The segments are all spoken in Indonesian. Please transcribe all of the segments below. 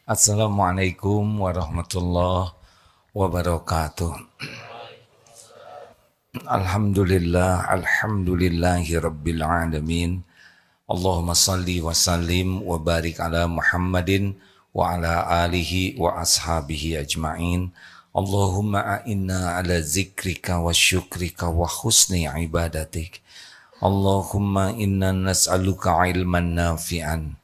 Assalamualaikum warahmatullahi wabarakatuh. Alhamdulillahi rabbil alamin. Allahumma salli wa sallim wa barik ala Muhammadin wa ala alihi wa ashabihi ajma'in. Allahumma a'inna ala zikrika wa syukrika wa husni ibadatik. Allahumma inna nas'aluka ilman nafi'an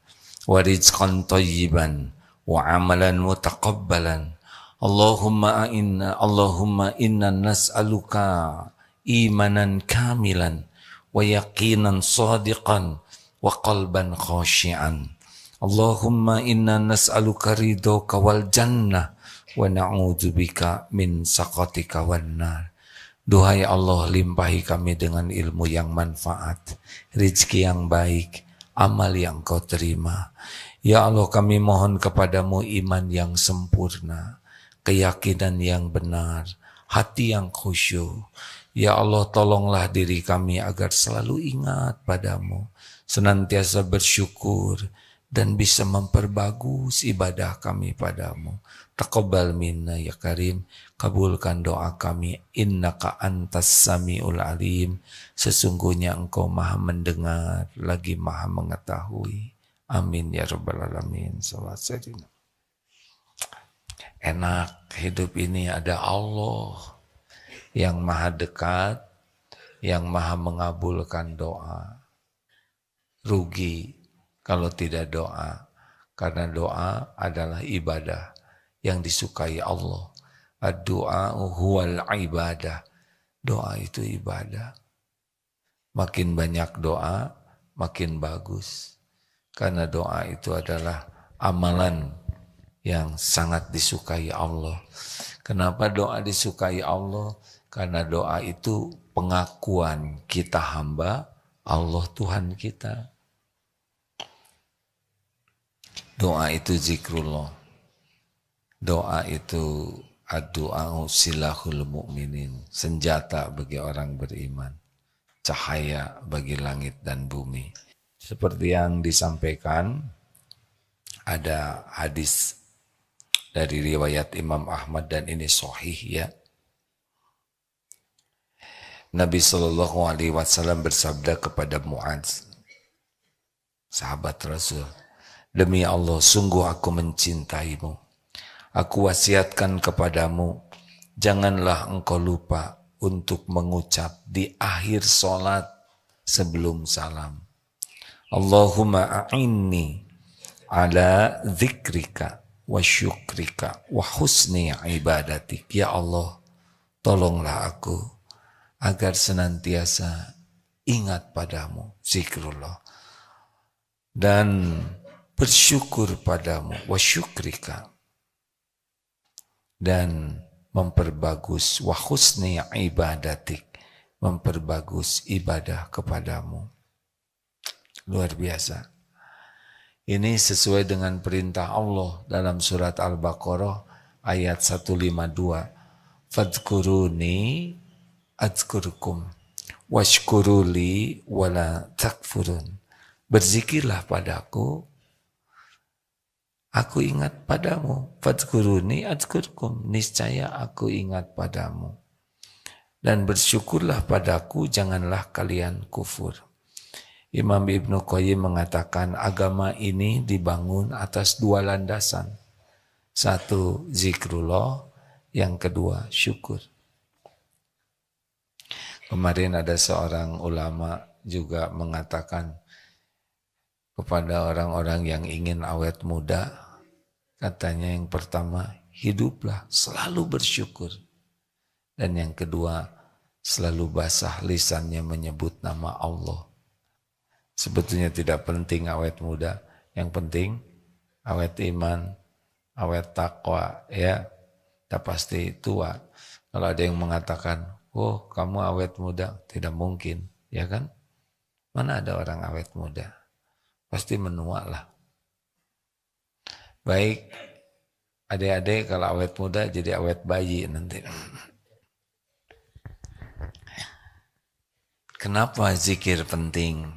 wa rizqan tayyiban wa amalan mutaqabbalan. Allahumma inna nas'aluka imanan kamilan wa yaqinan sadiqan wa qalban khashi'an. Allahumma inna nas'aluka ridhoka wal jannah wa na'udzubika min saqatika wan nar. Duhai Allah, limpahi kami dengan ilmu yang manfaat, rezeki yang baik, amal yang kau terima. Ya Allah, kami mohon kepadamu iman yang sempurna, keyakinan yang benar, hati yang khusyuk. Ya Allah, tolonglah diri kami agar selalu ingat padamu, senantiasa bersyukur, dan bisa memperbagus ibadah kami padamu. Taqabbal minna ya Karim, kabulkan doa kami. Innaka antas samiul alim, sesungguhnya engkau maha mendengar lagi maha mengetahui. Amin ya rabbal alamin. Enak hidup ini, ada Allah yang maha dekat, yang maha mengabulkan doa. Rugi kalau tidak doa, karena doa adalah ibadah yang disukai Allah. Ad-du'a huwal ibadah. Doa itu ibadah. Makin banyak doa, makin bagus. Karena doa itu adalah amalan yang sangat disukai Allah. Kenapa doa disukai Allah? Karena doa itu pengakuan kita hamba, Allah Tuhan kita. Doa itu zikrullah. Doa itu ad-du'a silahul mu'minin, senjata bagi orang beriman, cahaya bagi langit dan bumi. Seperti yang disampaikan, ada hadis dari riwayat Imam Ahmad dan ini sahih ya. Nabi Shallallahu Alaihi Wasallam bersabda kepada Mu'adz, sahabat Rasul, demi Allah, sungguh aku mencintaimu. Aku wasiatkan kepadamu, janganlah engkau lupa untuk mengucap di akhir solat sebelum salam, Allahumma a'inni ala dzikrika wa syukrika wa husni ibadatik. Ya Allah, tolonglah aku agar senantiasa ingat padamu, zikrullah, dan bersyukur padamu, wa syukrika, dan memperbagus, wa husni ibadatik, memperbagus ibadah kepadamu. Luar biasa. Ini sesuai dengan perintah Allah dalam surat Al-Baqarah ayat 152. Fadhkuruni adzkurkum washkuruli wala takfurun. Berzikirlah padaku, aku ingat padamu. Fadhkuruni adzkurkum, niscaya aku ingat padamu. Dan bersyukurlah padaku, janganlah kalian kufur. Imam Ibnu Qayyim mengatakan agama ini dibangun atas dua landasan. Satu, zikrullah. Yang kedua, syukur. Kemarin ada seorang ulama juga mengatakan kepada orang-orang yang ingin awet muda, katanya yang pertama, hiduplah selalu bersyukur. Dan yang kedua, selalu basah lisannya menyebut nama Allah. Sebetulnya tidak penting awet muda, yang penting awet iman, awet takwa, ya. Tak pasti tua. Kalau ada yang mengatakan, oh kamu awet muda, tidak mungkin, ya kan? Mana ada orang awet muda? Pasti menua lah. Baik, adik-adik kalau awet muda jadi awet bayi nanti. Kenapa zikir penting?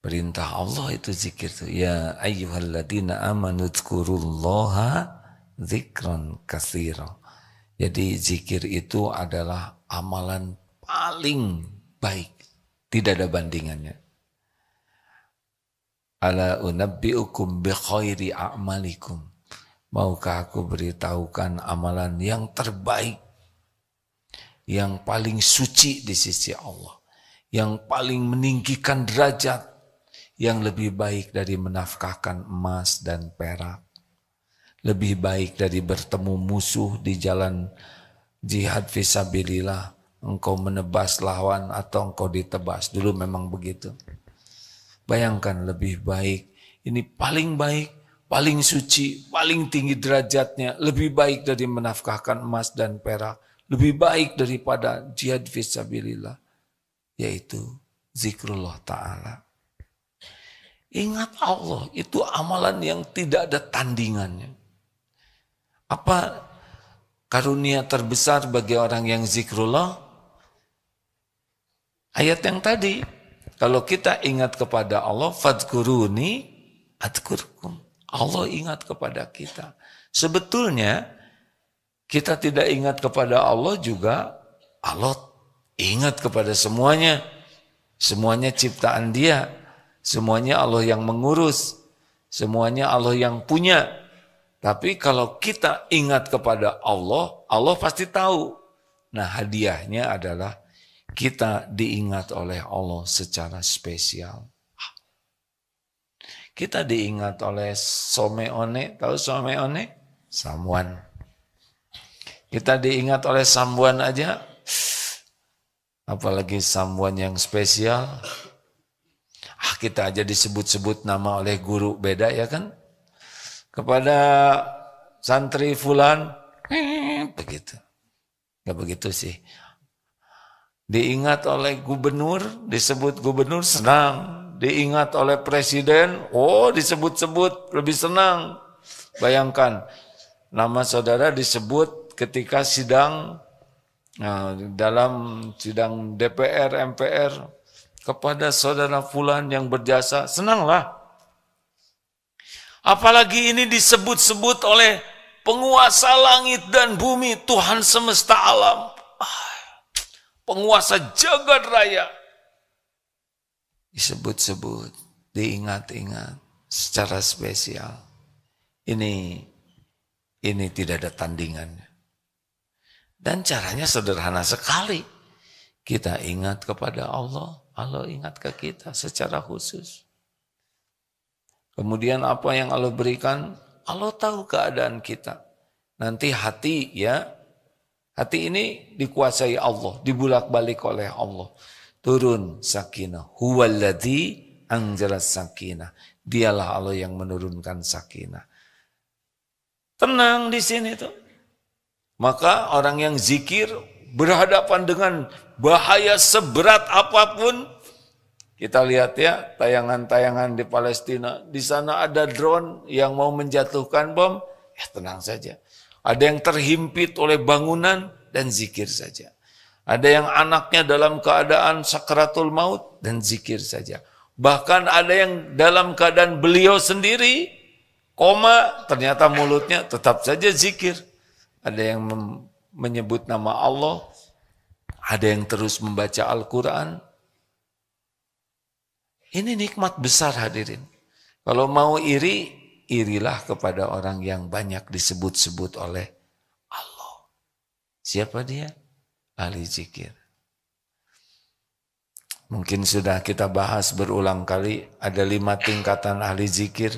Perintah Allah itu zikir tuh. Ya ayyuhalladzina amanu dzkurullaha dzikran katsira. Jadi zikir itu adalah amalan paling baik. Tidak ada bandingannya. Ala unabbiukum bi khairi a'malikum. Maukah aku beritahukan amalan yang terbaik, yang paling suci di sisi Allah, yang paling meninggikan derajat, yang lebih baik dari menafkahkan emas dan perak, lebih baik dari bertemu musuh di jalan jihad fisabilillah, engkau menebas lawan atau engkau ditebas. Dulu memang begitu. Bayangkan lebih baik, ini paling baik, paling suci, paling tinggi derajatnya, lebih baik dari menafkahkan emas dan perak, lebih baik daripada jihad fisabilillah, yaitu zikrullah ta'ala. Ingat Allah, itu amalan yang tidak ada tandingannya. Apa karunia terbesar bagi orang yang zikrullah? Ayat yang tadi, kalau kita ingat kepada Allah, fadkuruni adkurkum. Allah ingat kepada kita. Sebetulnya kita tidak ingat kepada Allah juga, Allah ingat kepada semuanya. Semuanya ciptaan Dia. Semuanya Allah yang mengurus. Semuanya Allah yang punya. Tapi kalau kita ingat kepada Allah, Allah pasti tahu. Nah, hadiahnya adalah kita diingat oleh Allah secara spesial. Kita diingat oleh someone, tahu someone? Samuan. Kita diingat oleh samuan aja, apalagi samuan yang spesial. Kita aja disebut-sebut nama oleh guru, beda ya kan? Kepada santri fulan, begitu. Gak begitu sih. Diingat oleh gubernur, disebut gubernur, senang. Diingat oleh presiden, disebut-sebut, lebih senang. Bayangkan, nama saudara disebut ketika sidang, dalam sidang DPR, MPR, kepada saudara fulan yang berjasa, senanglah. Apalagi ini disebut-sebut oleh penguasa langit dan bumi, Tuhan semesta alam, penguasa jagat raya. Disebut-sebut, diingat-ingat secara spesial. Ini tidak ada tandingannya. Dan caranya sederhana sekali. Kita ingat kepada Allah, Allah ingat ke kita secara khusus. Kemudian apa yang Allah berikan, Allah tahu keadaan kita. Nanti hati ini dikuasai Allah, dibulak-balik oleh Allah. Turun sakinah. Huwaladzi anzalas sakinah. Dialah Allah yang menurunkan sakinah. Tenang di sini tuh. Maka orang yang zikir berhadapan dengan bahaya seberat apapun. Kita lihat ya tayangan-tayangan di Palestina. Di sana ada drone yang mau menjatuhkan bom. Ya tenang saja. Ada yang terhimpit oleh bangunan dan zikir saja. Ada yang anaknya dalam keadaan sakratul maut dan zikir saja. Bahkan ada yang dalam keadaan beliau sendiri koma, ternyata mulutnya tetap saja zikir. Ada yang menyebut nama Allah, ada yang terus membaca Al-Quran. Ini nikmat besar hadirin. Kalau mau iri, irilah kepada orang yang banyak disebut-sebut oleh Allah. Siapa dia? Ahli zikir. Mungkin sudah kita bahas berulang kali, ada 5 tingkatan ahli zikir.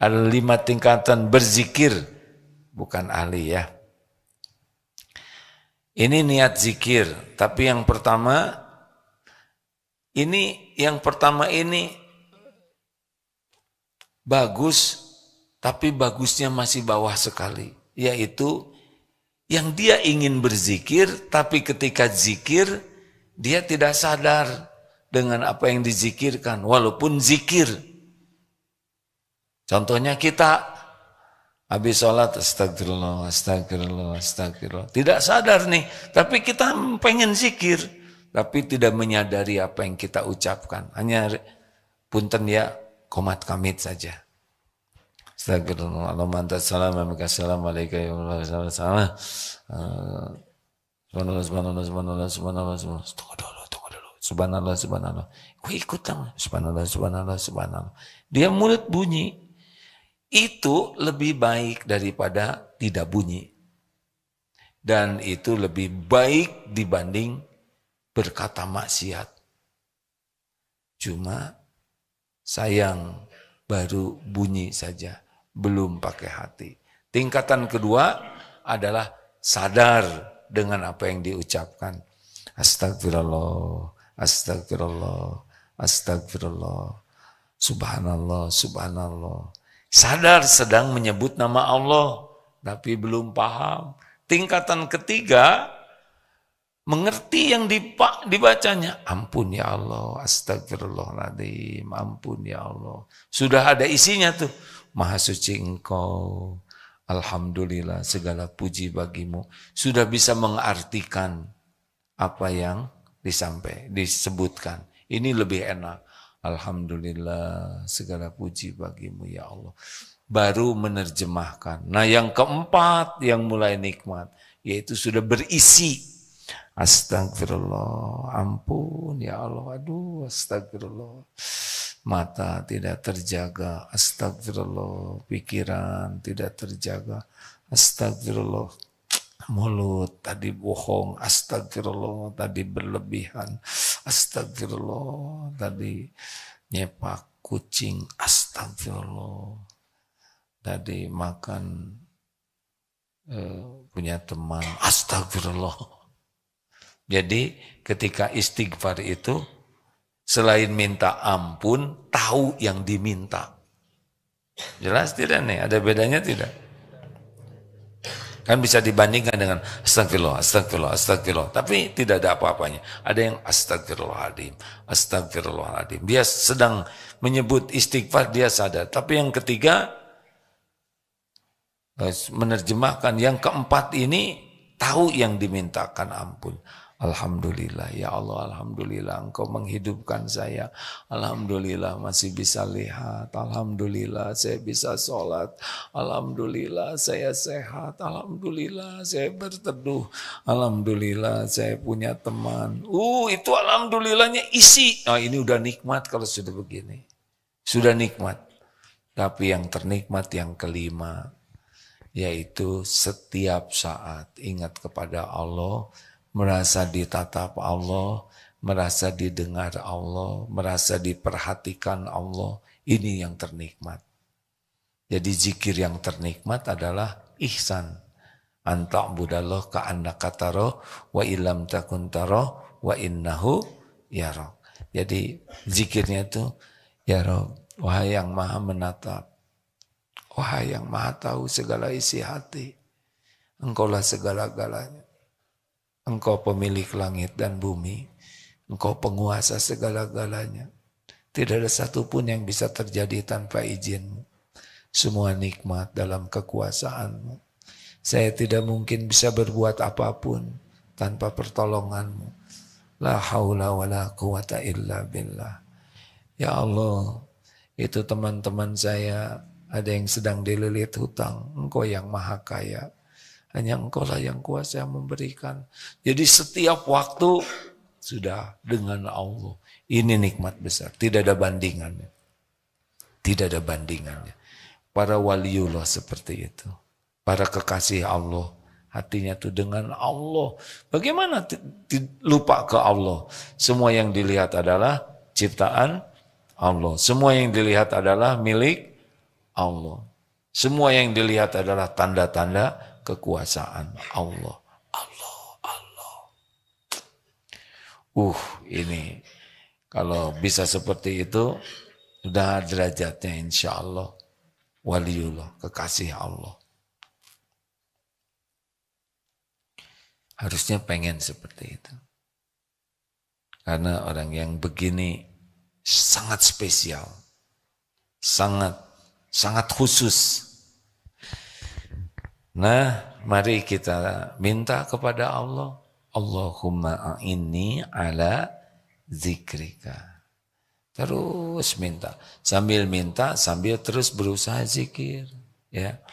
Ada 5 tingkatan berzikir, bukan ahli ya. Ini niat zikir, tapi yang pertama ini bagus, tapi bagusnya masih bawah sekali, yaitu yang dia ingin berzikir, tapi ketika zikir dia tidak sadar dengan apa yang dizikirkan, walaupun zikir. Contohnya kita habis sholat, astagfirullah, astagfirullah, astagfirullah. Tidak sadar nih, tapi kita pengen zikir. Tapi tidak menyadari apa yang kita ucapkan. Hanya punten ya, komat kamit saja. Astagfirullah, Allahumma antas salam, wa minkas salam, alaika ya Allah, salam. Subhanallah, subhanallah, subhanallah, subhanallah, subhanallah. Tunggu dulu. Subhanallah, subhanallah. Gue ikut dong. Subhanallah, subhanallah, subhanallah. Dia mulut bunyi. Itu lebih baik daripada tidak bunyi. Dan itu lebih baik dibanding berkata maksiat. Cuma sayang baru bunyi saja. Belum pakai hati. Tingkatan kedua adalah sadar dengan apa yang diucapkan. Astagfirullah, astagfirullah, astagfirullah. Subhanallah, subhanallah. Sadar sedang menyebut nama Allah, tapi belum paham. Tingkatan ketiga, mengerti yang dibacanya. Ampun ya Allah, astagfirullahaladzim, ampun ya Allah. Sudah ada isinya tuh. Maha suci Engkau, alhamdulillah, segala puji bagimu. Sudah bisa mengartikan apa yang disebutkan. Ini lebih enak. Alhamdulillah, segala puji bagimu ya Allah. Baru menerjemahkan. Nah yang keempat yang mulai nikmat, yaitu sudah berisi. Astagfirullah, ampun ya Allah, aduh astagfirullah. Mata tidak terjaga, astagfirullah. Pikiran tidak terjaga, astagfirullah. Mulut tadi bohong, astagfirullah. Tadi berlebihan, astagfirullah. Tadi nyepak kucing, astagfirullah. Tadi makan punya teman, astagfirullah. Jadi ketika istighfar itu selain minta ampun, tahu yang diminta. Jelas tidak nih? Ada bedanya tidak? Kan bisa dibandingkan dengan astagfirullah, astagfirullah, astagfirullah. Tapi tidak ada apa-apanya. Ada yang astagfirullahaladzim, astagfirullahaladzim. Dia sedang menyebut istighfar, dia sadar. Tapi yang ketiga, menerjemahkan. Yang keempat ini, tahu yang dimintakan ampun. Alhamdulillah, ya Allah, alhamdulillah Engkau menghidupkan saya. Alhamdulillah masih bisa lihat. Alhamdulillah saya bisa sholat. Alhamdulillah saya sehat. Alhamdulillah saya berteduh. Alhamdulillah saya punya teman. Itu alhamdulillahnya isi. Nah ini udah nikmat kalau sudah begini. Sudah nikmat. Tapi yang ternikmat yang kelima, yaitu setiap saat ingat kepada Allah, merasa ditatap Allah, merasa didengar Allah, merasa diperhatikan Allah. Ini yang ternikmat. Jadi zikir yang ternikmat adalah ihsan. Anta'budallah ka'annaka taro wa illam takun taro wa innahu yara. Jadi zikirnya itu ya Rabb, wahai yang maha menatap, wahai yang maha tahu segala isi hati, Engkaulah segala-galanya. Engkau pemilik langit dan bumi. Engkau penguasa segala-galanya. Tidak ada satupun yang bisa terjadi tanpa izinmu. Semua nikmat dalam kekuasaanmu. Saya tidak mungkin bisa berbuat apapun tanpa pertolonganmu. La haula wa la quwata illa billah. Ya Allah, itu teman-teman saya ada yang sedang dililit hutang. Engkau yang maha kaya. Hanya Engkau lah yang kuasa memberikan. Jadi setiap waktu sudah dengan Allah. Ini nikmat besar. Tidak ada bandingannya. Tidak ada bandingannya. Para waliullah seperti itu. Para kekasih Allah. Hatinya itu dengan Allah. Bagaimana lupa ke Allah? Semua yang dilihat adalah ciptaan Allah. Semua yang dilihat adalah milik Allah. Semua yang dilihat adalah tanda-tanda kekuasaan Allah. Ini kalau bisa seperti itu, sudah derajatnya insya Allah waliullah, kekasih Allah. Harusnya pengen seperti itu. Karena orang yang begini sangat spesial, sangat khusus. Nah, mari kita minta kepada Allah. Allahumma a'inni ala zikrika. Terus minta. Sambil minta, sambil terus berusaha zikir. Ya.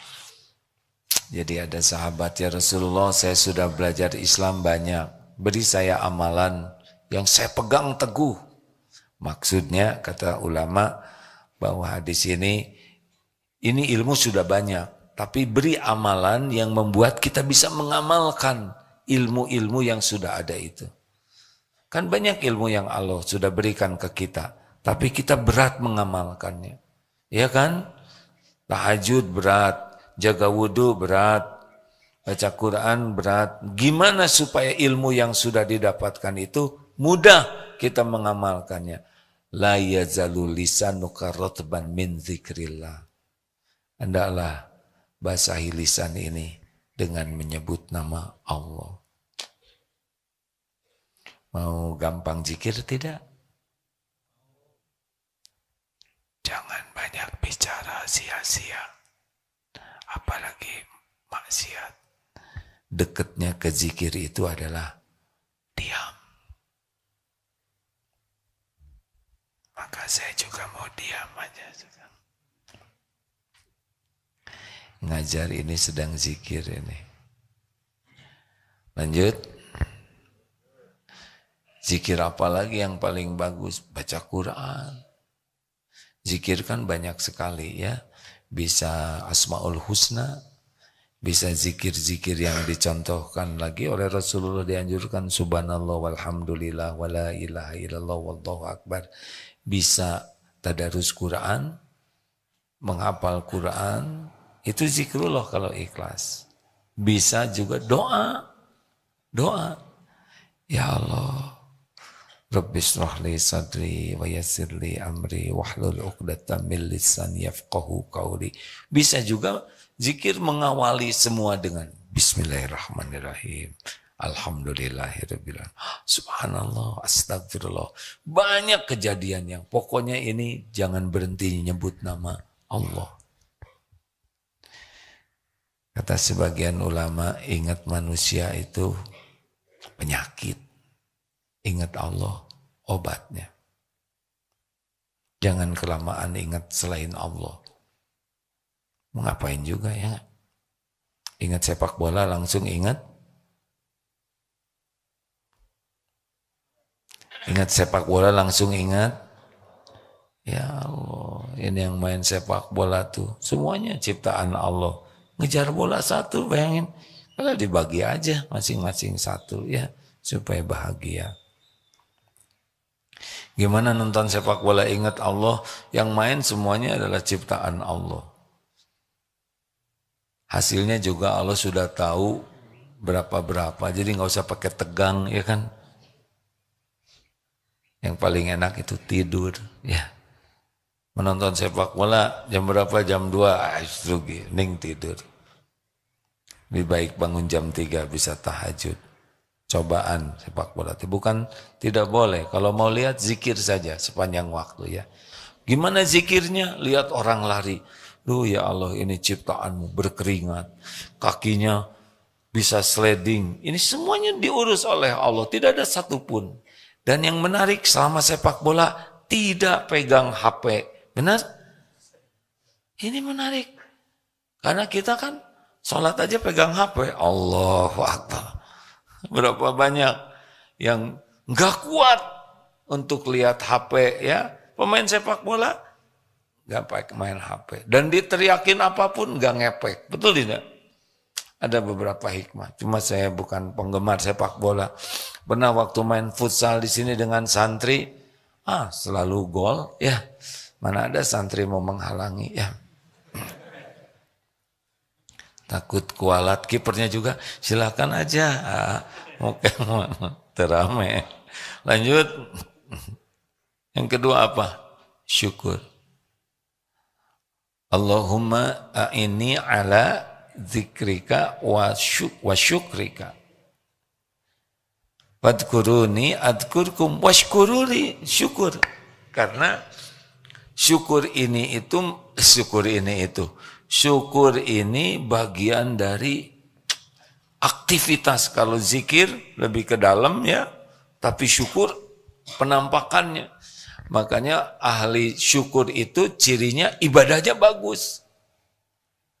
Jadi ada sahabat, ya Rasulullah, saya sudah belajar Islam banyak. Beri saya amalan yang saya pegang teguh. Maksudnya, kata ulama, bahwa di sini, ini ilmu sudah banyak. Tapi beri amalan yang membuat kita bisa mengamalkan ilmu-ilmu yang sudah ada itu. Kan banyak ilmu yang Allah sudah berikan ke kita. Tapi kita berat mengamalkannya. Ya kan? Tahajud berat, jaga wudhu berat, baca Quran berat. Gimana supaya ilmu yang sudah didapatkan itu mudah kita mengamalkannya? La yazalu lisanuka rotban min zikrillah. Hendaklah basahi lisan ini dengan menyebut nama Allah. Mau gampang zikir tidak? Jangan banyak bicara sia-sia, apalagi maksiat. Dekatnya ke zikir itu adalah diam. Maka saya juga mau diam aja. Ngajar ini sedang zikir ini. Lanjut. Zikir apa lagi yang paling bagus? Baca Quran. Zikir kan banyak sekali ya. Bisa Asmaul Husna, bisa zikir-zikir yang dicontohkan lagi oleh Rasulullah, dianjurkan subhanallah walhamdulillah wala ilaha illallah wallahu akbar. Bisa tadarus Quran, menghafal Quran, itu zikrullah kalau ikhlas. Bisa juga doa. Ya Allah, Rabbi shrah li sadri wa yassir li amri wahlul 'uqdatam min lisani yafqahu qawli. Bisa juga zikir mengawali semua dengan bismillahirrahmanirrahim. Alhamdulillahirabbil alamin. Subhanallah, astagfirullah. Banyak kejadian yang pokoknya ini jangan berhenti nyebut nama Allah. Kata sebagian ulama, ingat manusia itu penyakit. Ingat Allah, obatnya. Jangan kelamaan ingat selain Allah. Mau ngapain juga ya? Ingat sepak bola langsung ingat. Ingat sepak bola langsung ingat. Ya Allah, ini yang main sepak bola tuh. Semuanya ciptaan Allah. Ngejar bola satu, bayangin. Kalau dibagi aja masing-masing satu ya. Supaya bahagia. Gimana nonton sepak bola ingat Allah, yang main semuanya adalah ciptaan Allah. Hasilnya juga Allah sudah tahu berapa-berapa, jadi nggak usah pakai tegang ya kan. Yang paling enak itu tidur ya. Menonton sepak bola jam berapa? Jam 2, rugi, ning tidur. Lebih baik bangun jam 3 bisa tahajud. Cobaan sepak bola itu bukan tidak boleh. Kalau mau lihat zikir saja sepanjang waktu ya. Gimana zikirnya? Lihat orang lari. Duh ya Allah, ini ciptaanmu berkeringat. Kakinya bisa sliding. Ini semuanya diurus oleh Allah. Tidak ada satupun. Dan yang menarik selama sepak bola tidak pegang HP. Benar? Ini menarik. Karena kita kan sholat aja pegang HP. Allahu Akbar. Berapa banyak yang nggak kuat untuk lihat HP ya. Pemain sepak bola nggak pakai main HP. Dan diteriakin apapun nggak ngepek. Betul tidak? Ada beberapa hikmah. Cuma saya bukan penggemar sepak bola. Pernah waktu main futsal di sini dengan santri, selalu gol ya. Mana ada santri mau menghalangi ya. Takut kualat, kipernya juga silakan aja. Oke, terame. Lanjut. Yang kedua apa? Syukur. Allahumma a'inni ala zikrika wa syukrika. Wadkuruni adkurkum washkuruli. Syukur. Karena syukur ini bagian dari aktivitas. Kalau zikir lebih ke dalam ya, tapi syukur penampakannya. Makanya ahli syukur itu cirinya ibadahnya bagus.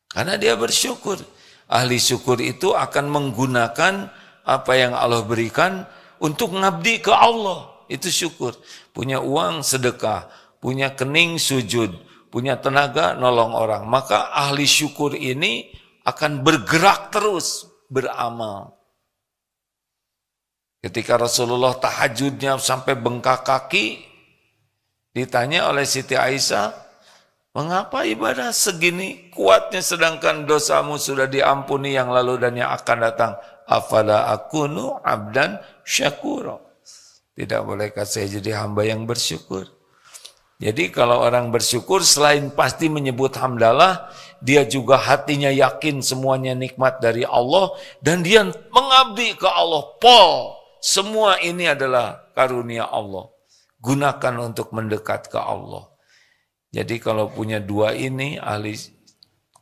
Karena dia bersyukur. Ahli syukur itu akan menggunakan apa yang Allah berikan untuk ngabdi ke Allah. Itu syukur. Punya uang sedekah, punya kening sujud, punya tenaga nolong orang. Maka ahli syukur ini akan bergerak terus beramal. Ketika Rasulullah tahajudnya sampai bengkak kaki, ditanya oleh Siti Aisyah, mengapa ibadah segini kuatnya sedangkan dosamu sudah diampuni yang lalu dan yang akan datang? Afala akunu abdan syakura. Tidak bolehkah saya jadi hamba yang bersyukur? Jadi kalau orang bersyukur selain pasti menyebut hamdalah, dia juga hatinya yakin semuanya nikmat dari Allah dan dia mengabdi ke Allah. Semua ini adalah karunia Allah. Gunakan untuk mendekat ke Allah. Jadi kalau punya dua ini ahli,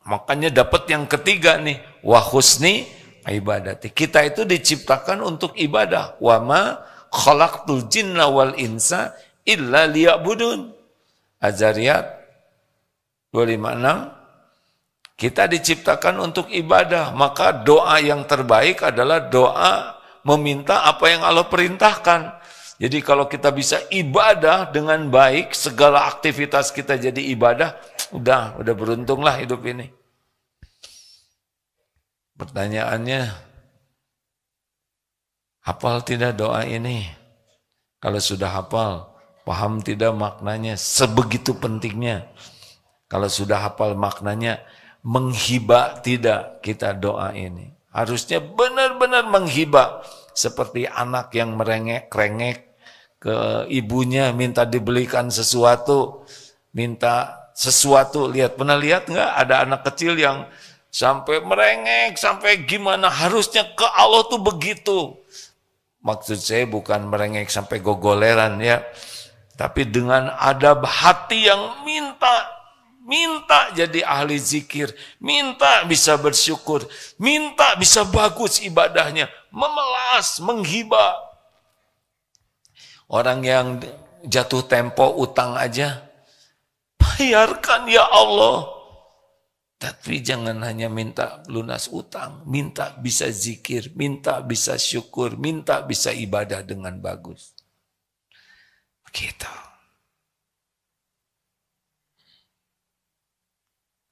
makanya dapat yang ketiga nih, wa husni ibadati. Kita itu diciptakan untuk ibadah. Wa ma khalaqtul jinna wal insa illa liya'budun. Az-Zariyat 256. Kita diciptakan untuk ibadah, maka doa yang terbaik adalah doa meminta apa yang Allah perintahkan. Jadi kalau kita bisa ibadah dengan baik, segala aktivitas kita jadi ibadah, udah beruntunglah hidup ini. Pertanyaannya, hafal tidak doa ini? Kalau sudah hafal, paham tidak maknanya? Sebegitu pentingnya. Kalau sudah hafal maknanya, menghibah tidak kita doa ini? Harusnya benar-benar menghibah. Seperti anak yang merengek-rengek ke ibunya minta dibelikan sesuatu, minta sesuatu. Pernah lihat nggak ada anak kecil yang sampai merengek, sampai gimana? Harusnya ke Allah tuh begitu. Maksud saya bukan merengek sampai gogoleran ya, tapi dengan adab hati yang minta jadi ahli zikir, minta bisa bersyukur, minta bisa bagus ibadahnya, memelas, menghibah. Orang yang jatuh tempo utang aja, bayarkan ya Allah. Tapi jangan hanya minta lunas utang, minta bisa zikir, minta bisa syukur, minta bisa ibadah dengan bagus. Begitu.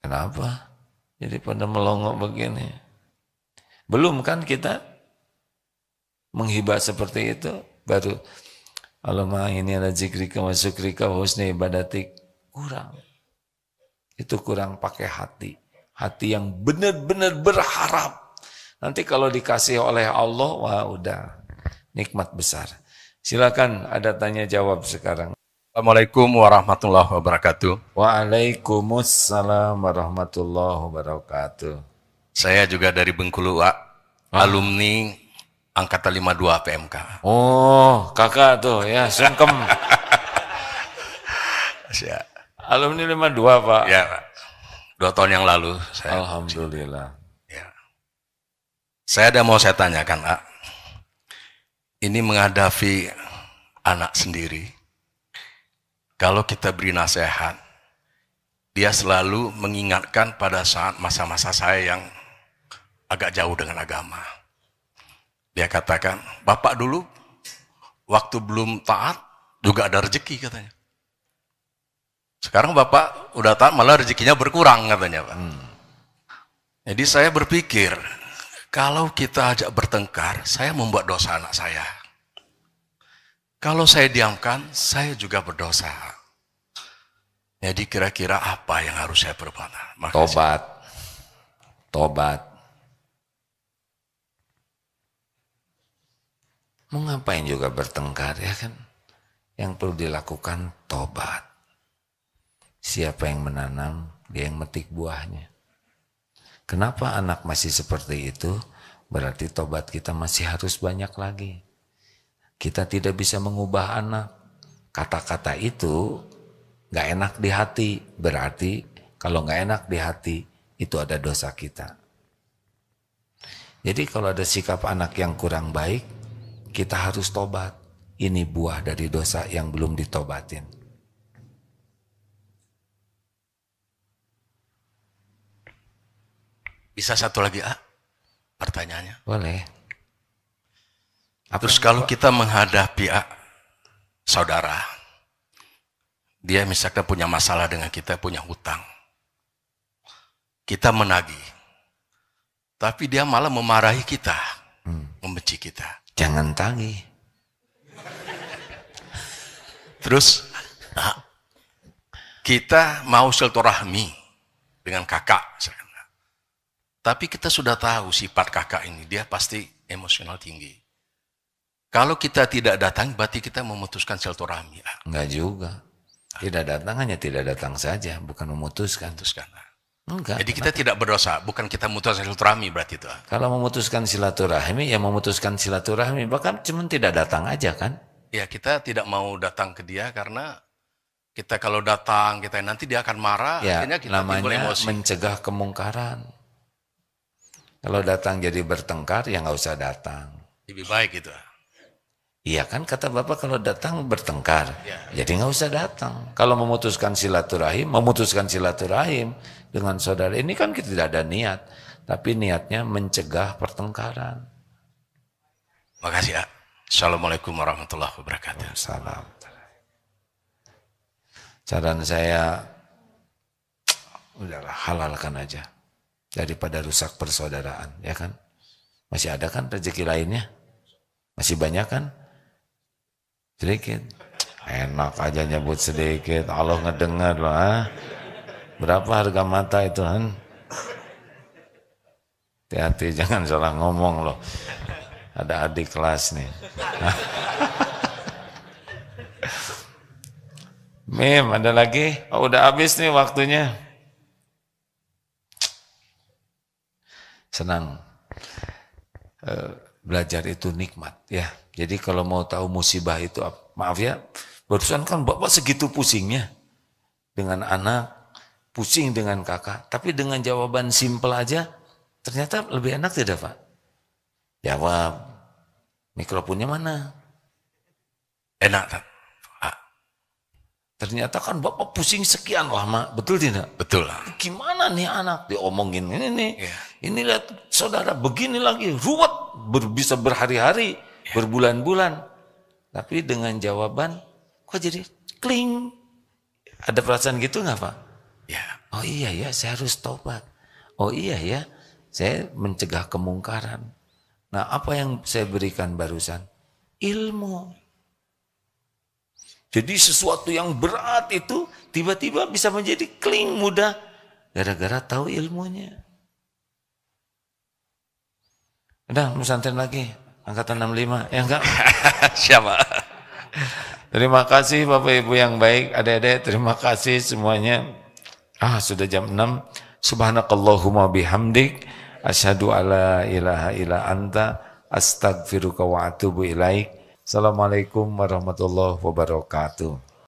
Kenapa? Jadi pada melongok begini. Belum kan kita menghibah seperti itu, baru Allahumma ini ala zikrika wa syukrika wa husni ibadatik. Kurang. Itu kurang pakai hati. Hati yang benar-benar berharap. Nanti kalau dikasih oleh Allah, wah udah nikmat besar. Silakan ada tanya jawab sekarang. Assalamualaikum warahmatullahi wabarakatuh. Waalaikumsalam warahmatullahi wabarakatuh. Saya juga dari Bengkulu, alumni Angkatan 52 PMK. Oh, kakak tuh ya, sungkem. Ya. Alumni 52, Pak. Ya, Pak. 2 tahun yang lalu. Alhamdulillah. Ya. Saya mau saya tanyakan, Pak. Ini menghadapi anak sendiri. Kalau kita beri nasihat, dia selalu mengingatkan pada saat masa-masa saya yang agak jauh dengan agama. Dia katakan, Bapak dulu waktu belum taat juga ada rezeki katanya. Sekarang Bapak udah taat malah rezekinya berkurang katanya, Pak. Jadi saya berpikir, kalau kita ajak bertengkar, saya membuat dosa anak saya. Kalau saya diamkan, saya juga berdosa. Jadi kira-kira apa yang harus saya perbuat? Tobat. Mau ngapain juga bertengkar ya kan? Yang perlu dilakukan tobat. Siapa yang menanam, dia yang metik buahnya. Kenapa anak masih seperti itu? Berarti tobat kita masih harus banyak lagi. Kita tidak bisa mengubah anak. Kata-kata itu gak enak di hati. Berarti kalau gak enak di hati, itu ada dosa kita. Jadi kalau ada sikap anak yang kurang baik, kita harus tobat. Ini buah dari dosa yang belum ditobatin. Bisa satu lagi, pertanyaannya? Boleh. Terus kalau kita menghadapi saudara, dia misalkan punya masalah dengan kita, punya hutang. Kita menagih. Tapi dia malah memarahi kita, membenci kita. Jangan tagih. Terus kita mau silaturahmi dengan kakak. Tapi kita sudah tahu sifat kakak ini, dia pasti emosional tinggi. Kalau kita tidak datang, berarti kita memutuskan silaturahmi. Enggak juga. Tidak datang hanya tidak datang saja, bukan memutuskan. Enggak. Jadi kita tidak berdosa, bukan kita memutuskan silaturahmi berarti itu. Kalau memutuskan silaturahmi, ya memutuskan silaturahmi. Bahkan cuma tidak datang aja kan? Ya, kita tidak mau datang ke dia karena kita kalau datang, kita nanti dia akan marah. Ya, Akhirnya kita timbul namanya emosi. mencegah kemungkaran. Kalau datang jadi bertengkar, ya nggak usah datang. Lebih baik itu. Iya kan, kata Bapak kalau datang bertengkar, Ya. jadi nggak usah datang. Kalau memutuskan silaturahim dengan saudara. Ini kan kita tidak ada niat, tapi niatnya mencegah pertengkaran. Makasih, Assalamualaikum warahmatullahi wabarakatuh. Salam. Saran saya, udahlah halalkan aja. Daripada rusak persaudaraan, ya kan? Masih ada kan rezeki lainnya? Masih banyak kan? Sedikit. Enak aja nyebut sedikit. Allah ngedengar loh. Berapa harga mata itu kan? Hati-hati jangan salah ngomong loh. Ada adik kelas nih. Mim, ada lagi? Oh, udah habis nih waktunya. Senang. Belajar itu nikmat ya. Jadi kalau mau tahu musibah itu, maaf ya, barusan kan Bapak segitu pusingnya dengan anak, pusing dengan kakak, tapi dengan jawaban simpel aja, ternyata lebih enak tidak Pak? Jawab, mikrofonnya mana? Enak, Ternyata kan Bapak pusing sekian lama, betul tidak? Betul. Gimana nih anak diomongin ini nih? Ya. Ini lihat saudara begini lagi, ruwet, bisa berhari-hari, berbulan-bulan. Tapi dengan jawaban, kok jadi kling? Ada perasaan gitu nggak Pak? Ya. Oh iya ya, saya harus taubat. Oh iya ya, saya mencegah kemungkaran. Nah, apa yang saya berikan barusan? Ilmu. Jadi sesuatu yang berat itu tiba-tiba bisa menjadi kling mudah gara-gara tahu ilmunya. Udah, pesantren lagi, angkatan 65, ya enggak? Siapa? Terima kasih Bapak Ibu yang baik, adik-adik, terima kasih semuanya. Sudah jam 6. Subhanakallahumma bihamdik, asyhadu alla ilaha illa anta, astagfiruka wa atubu ilaik. Assalamualaikum warahmatullahi wabarakatuh.